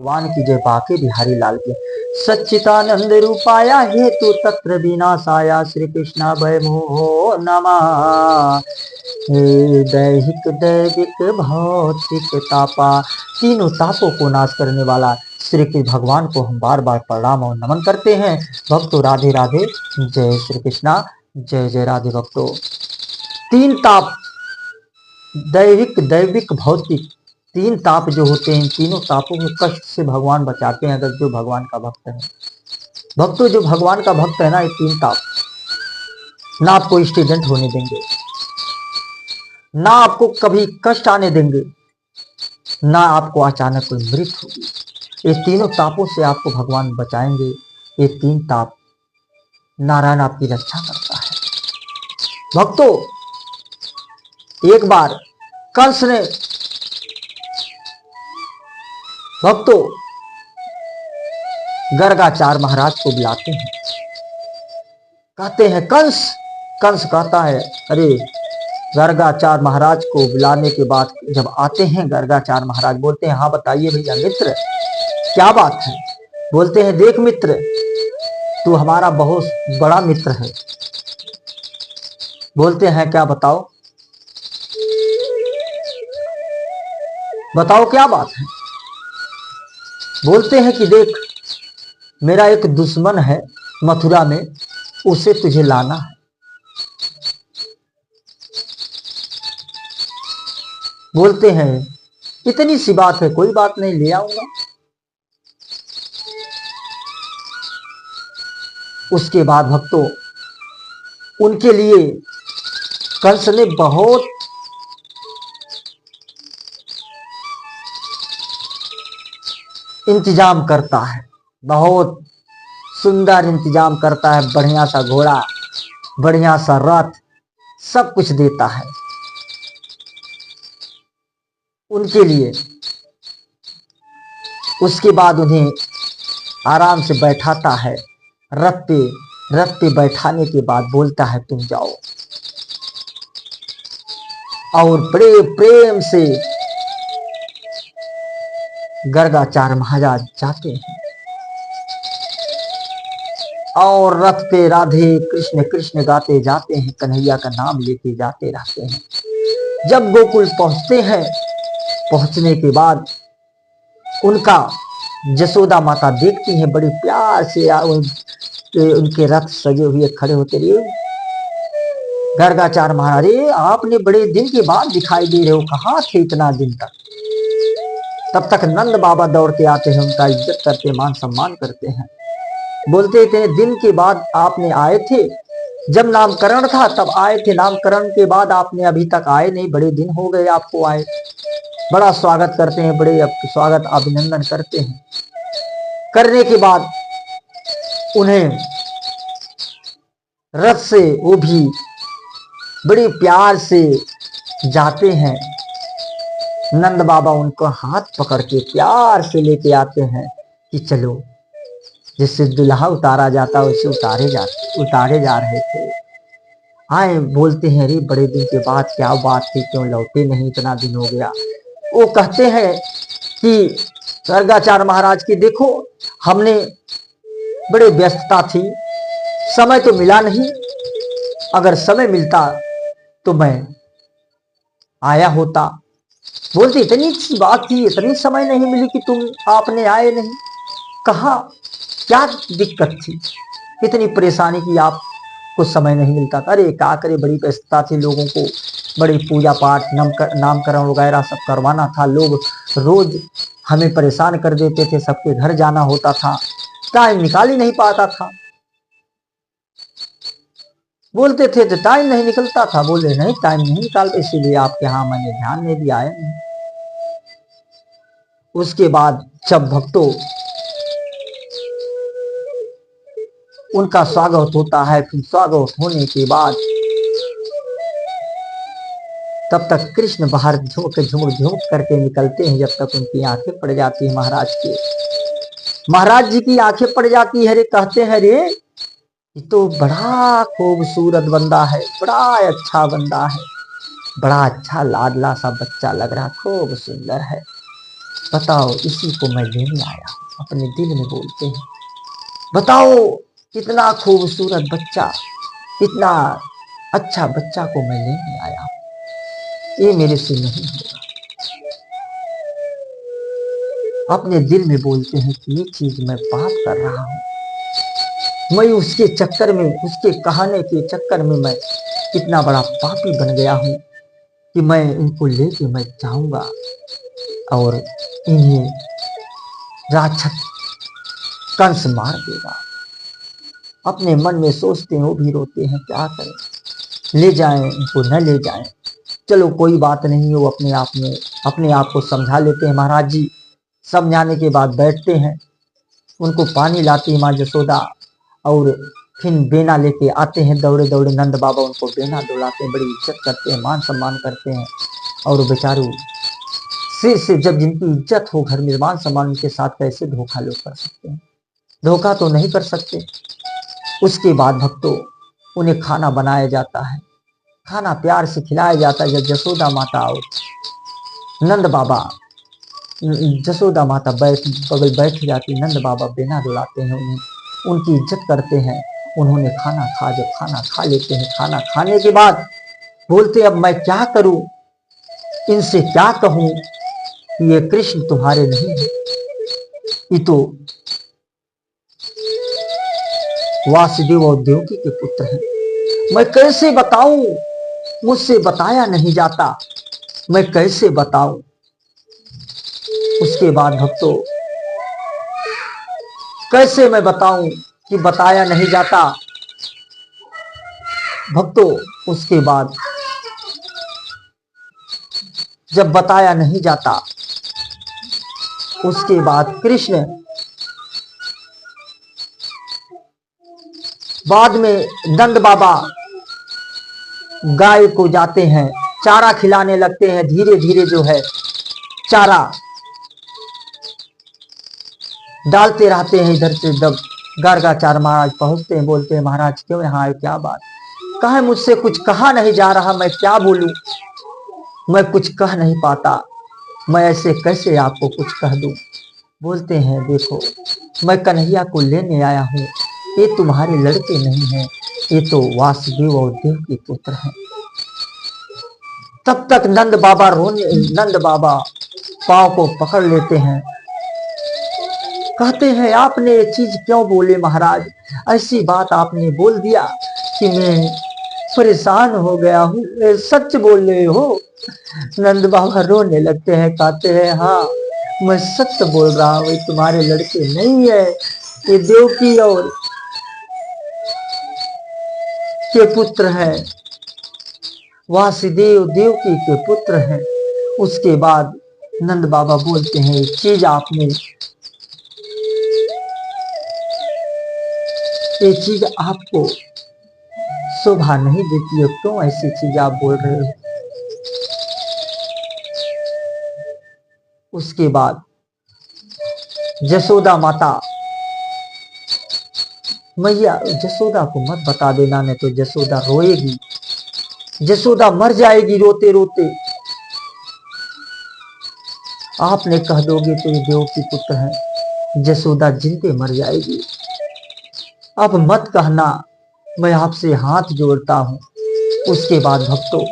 भगवान की जय, बाके बिहारी लाल की। सच्चिदानंद रूपाया हेतु तत्र विनाशाया, श्री कृष्णा भय मोह नमः। हे दैहिक दैविक भौतिक तापा, तीनों तापों को नाश करने वाला श्री कृष्ण भगवान को हम बार बार प्रणाम और नमन करते हैं। भक्तों राधे राधे, जय श्री कृष्णा, जय जय राधे। भक्तों तीन ताप, दैविक दैविक भौतिक, तीन ताप जो होते हैं, तीनों तापों के कष्ट से भगवान बचाते हैं अगर जो भगवान का भक्त है। भक्तों जो भगवान का भक्त है ना, ये तीन ताप ना आपको एक्सीडेंट होने देंगे, ना आपको कभी कष्ट आने देंगे, ना आपको अचानक कोई मृत्यु होगी। ये तीनों तापों से आपको भगवान बचाएंगे। ये तीन ताप नारायण आपकी रक्षा करता है। भक्तों एक बार कंस ने, भक्तों गर्गाचार्य महाराज को बुलाते हैं, कहते हैं कंस। कंस कहता है अरे, गर्गाचार्य महाराज को बुलाने के बाद जब आते हैं, गर्गाचार्य महाराज बोलते हैं हाँ बताइए भैया मित्र, क्या बात है। बोलते हैं देख मित्र, तू हमारा बहुत बड़ा मित्र है। बोलते हैं क्या, बताओ बताओ क्या बात है। बोलते हैं कि देख, मेरा एक दुश्मन है मथुरा में, उसे तुझे लाना है। बोलते हैं इतनी सी बात है, कोई बात नहीं, ले आऊंगा। उसके बाद भक्तों उनके लिए कंस ने बहुत इंतजाम करता है, बहुत सुंदर इंतजाम करता है। बढ़िया सा घोड़ा, बढ़िया सा रथ, सब कुछ देता है उनके लिए। उसके बाद उन्हें आराम से बैठाता है रथ पे। रथ पे बैठाने के बाद बोलता है तुम जाओ, और बड़े प्रेम से गर्गाचार्य महाराज जाते हैं और रथ पे राधे कृष्ण कृष्ण गाते जाते हैं, कन्हैया का नाम लेते जाते रहते हैं। जब गोकुल पहुंचते हैं, पहुंचने के बाद उनका जसोदा माता देखती हैं, बड़ी प्यार से उनके रथ सजे हुए खड़े होते रहे। गर्गाचार्य महाराज आपने बड़े दिन के बाद दिखाई दे रहे हो, कहाँ थे इतना दिन तक। तब तक नंद बाबा दौड़ के आते हैं, उनका इज्जत करते, मान सम्मान करते हैं। बोलते थे दिन के बाद आपने आए थे, जब नामकरण था तब आए थे, नामकरण के बाद आपने अभी तक आए नहीं, बड़े दिन हो गए आपको आए। बड़ा स्वागत करते हैं, बड़े स्वागत अभिनंदन करते हैं। करने के बाद उन्हें रथ से वो भी बड़े प्यार से जाते हैं। नंद बाबा उनको हाथ पकड़ के प्यार से लेके आते हैं कि चलो, जिससे दुल्हा उतारा जाता उसे उतारे जा रहे थे। आए, बोलते हैं अरे बड़े दिन के बाद क्या बात थी, क्यों लौटे नहीं, इतना दिन हो गया। वो कहते हैं कि गर्गाचार्य महाराज की देखो, हमने बड़े व्यस्तता थी, समय तो मिला नहीं, अगर समय मिलता तो मैं आया होता। बोलते इतनी सी बात थी, इतनी समय नहीं मिली कि तुम आपने आए नहीं, कहा क्या दिक्कत थी, इतनी परेशानी की आपको समय नहीं मिलता था। अरे क्या करे, बड़ी व्यस्तता थी, लोगों को बड़ी पूजा पाठ नामकरण वगैरह सब करवाना था, लोग रोज हमें परेशान कर देते थे, सबके घर जाना होता था, टाइम निकाल ही नहीं पाता था। बोलते थे तो टाइम नहीं निकलता था। बोले नहीं, टाइम नहीं निकालते, इसीलिए आपके यहाँ मैंने ध्यान में भी आया नहीं। उसके बाद जब भक्तों उनका स्वागत होता है, फिर स्वागत होने के बाद तब तक कृष्ण बाहर झुमक झुमक झुमक करके निकलते हैं, जब तक उनकी आंखें पड़ जाती है महाराज की। महाराज जी की आंखें पड़ जाती है, रे कहते हैं रे ये तो बड़ा खूबसूरत बंदा है, बड़ा अच्छा बंदा है, बड़ा अच्छा लाडला सा बच्चा लग रहा, खूब सुंदर है। बताओ इसी को मैं लेने आया हूँ, अपने दिल में बोलते हैं। बताओ कितना खूबसूरत बच्चा, इतना अच्छा बच्चा को मैं लेने आया हूँ, ये मेरे से नहीं होगा। अपने दिल में बोलते हैं कि ये चीज मैं पाप कर रहा हूँ, मैं उसके चक्कर में, उसके कहने के चक्कर में मैं इतना बड़ा पापी बन गया हूँ कि मैं इनको लेके मैं जाऊंगा और इन्हें राक्षस कंस मार देगा। अपने मन में सोचते हैं, वो भी रोते हैं, क्या करें, ले जाएं इनको न ले जाएं। चलो कोई बात नहीं, वो अपने आप में अपने आप को समझा लेते हैं। महाराज जी समझाने के बाद बैठते हैं, उनको पानी लाती है माँ जसोदा और फिर बेना लेके आते हैं दौड़े दौड़े। नंद बाबा उनको बेना डुलाते हैं, बड़ी इज्जत करते हैं, मान सम्मान करते हैं। और बेचारू सिर से, जब जिनकी इज्जत हो घर में, मान सम्मान, उनके साथ कैसे धोखा लोग कर सकते हैं? धोखा तो नहीं कर सकते। उसके बाद भक्तों उन्हें खाना बनाया जाता है, खाना प्यार से खिलाया जाता है। जब जसोदा माता और नंद बाबा, जसोदा माता बगल बैठ जाती, नंद बाबा बेना डुलाते हैं उन्हें, उनकी इज्जत करते हैं। उन्होंने खाना खा, जब खाना खा लेते हैं, खाना खाने के बाद बोलते अब मैं क्या करूं, इनसे क्या कहूं कि ये कृष्ण तुम्हारे नहीं है, ये तो वासुदेव और देवकी के पुत्र हैं। मैं कैसे बताऊं, मुझसे बताया नहीं जाता, मैं कैसे बताऊं। उसके बाद भक्तों कैसे मैं बताऊं कि बताया नहीं जाता। भक्तों उसके बाद जब बताया नहीं जाता, उसके बाद कृष्ण बाद में नंद बाबा गाय को जाते हैं, चारा खिलाने लगते हैं। धीरे धीरे जो है चारा डालते रहते हैं। इधर से जब गर्गाचार्य महाराज पहुंचते हैं, बोलते हैं महाराज क्यों यहाँ आए, क्या बात? कहा मुझसे कुछ कहा नहीं जा रहा, मैं क्या बोलूं, मैं कुछ कह नहीं पाता, मैं ऐसे कैसे आपको कुछ कह दूं। बोलते हैं देखो मैं कन्हैया को लेने आया हूँ, ये तुम्हारे लड़के नहीं हैं, ये तो वासुदेव और देव के पुत्र हैं। तब तक नंद बाबा रोने, नंद बाबा पांव को पकड़ लेते हैं, कहते हैं आपने ये चीज क्यों बोले महाराज, ऐसी बात आपने बोल दिया कि मैं परेशान हो गया हूँ, सच बोल रहे हो। नंद बाबा रोने लगते हैं, कहते हैं हाँ मैं सच बोल रहा हूँ, तुम्हारे लड़के नहीं है, ये देवकी और के पुत्र हैं, वासुदेव देवकी के पुत्र हैं। उसके बाद नंद बाबा बोलते हैं चीज आपने, ये चीज आपको शोभा नहीं देती है, क्यों ऐसी चीज आप बोल रहे हो। उसके बाद जसोदा माता, मैया जसोदा को मत बता देना, नहीं तो जसोदा रोएगी, जसोदा मर जाएगी रोते रोते। आपने कह दोगे तो ये देव की पुत्र है, जसोदा जिंदे मर जाएगी। अब मत कहना, मैं आपसे हाथ जोड़ता हूं। उसके बाद भक्तों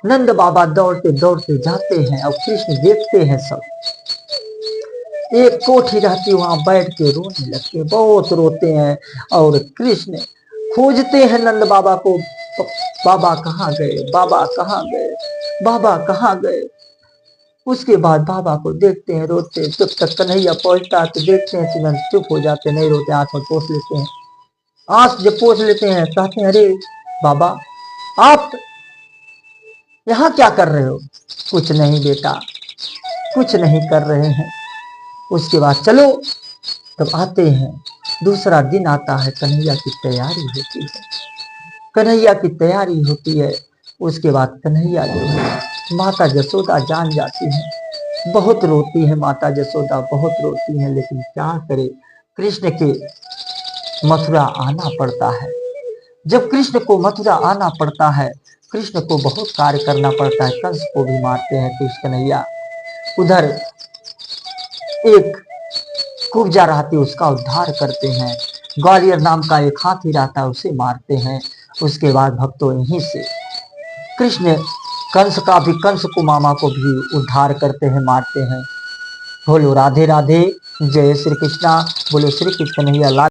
नंद बाबा दौड़ते दौड़ते जाते हैं और कृष्ण देखते हैं। सब एक कोठी रहती, वहां बैठ के रोने लगते, बहुत रोते हैं। और कृष्ण खोजते हैं नंद बाबा को, बाबा कहाँ गए, बाबा कहाँ गए, बाबा कहाँ गए। उसके बाद बाबा को देखते हैं रोते, जब तक कन्हैया पहुंचता है तो देखते हैं तुरंत चुप हो जाते, नहीं रोते, आंख में पोंछ लेते हैं। आंख जब पोंछ लेते हैं कहते हैं अरे बाबा आप यहाँ क्या कर रहे हो। कुछ नहीं बेटा, कुछ नहीं कर रहे हैं। उसके बाद चलो, तब आते हैं, दूसरा दिन आता है, कन्हैया की तैयारी होती है, कन्हैया की तैयारी होती है। उसके बाद कन्हैया जो है, माता जसोदा जान जाती है, बहुत रोती है माता जसोदा, बहुत रोती है। लेकिन क्या करे, कृष्ण के मथुरा आना पड़ता है। जब कृष्ण को मथुरा आना पड़ता है, कृष्ण को बहुत कार्य करना पड़ता है। कंस को भी मारते हैं कृष्ण कन्हैया, उधर एक कुब्जा रहती उसका उद्धार करते हैं। ग्वालियर नाम का एक हाथी रहता है उसे मारते हैं। उसके बाद भक्तों यहीं से कृष्ण कंस का भी, कंस को मामा को भी उद्धार करते हैं, मारते हैं। बोलो राधे राधे, जय श्री कृष्णा। बोलो श्री कृष्ण कन्हैया लाल।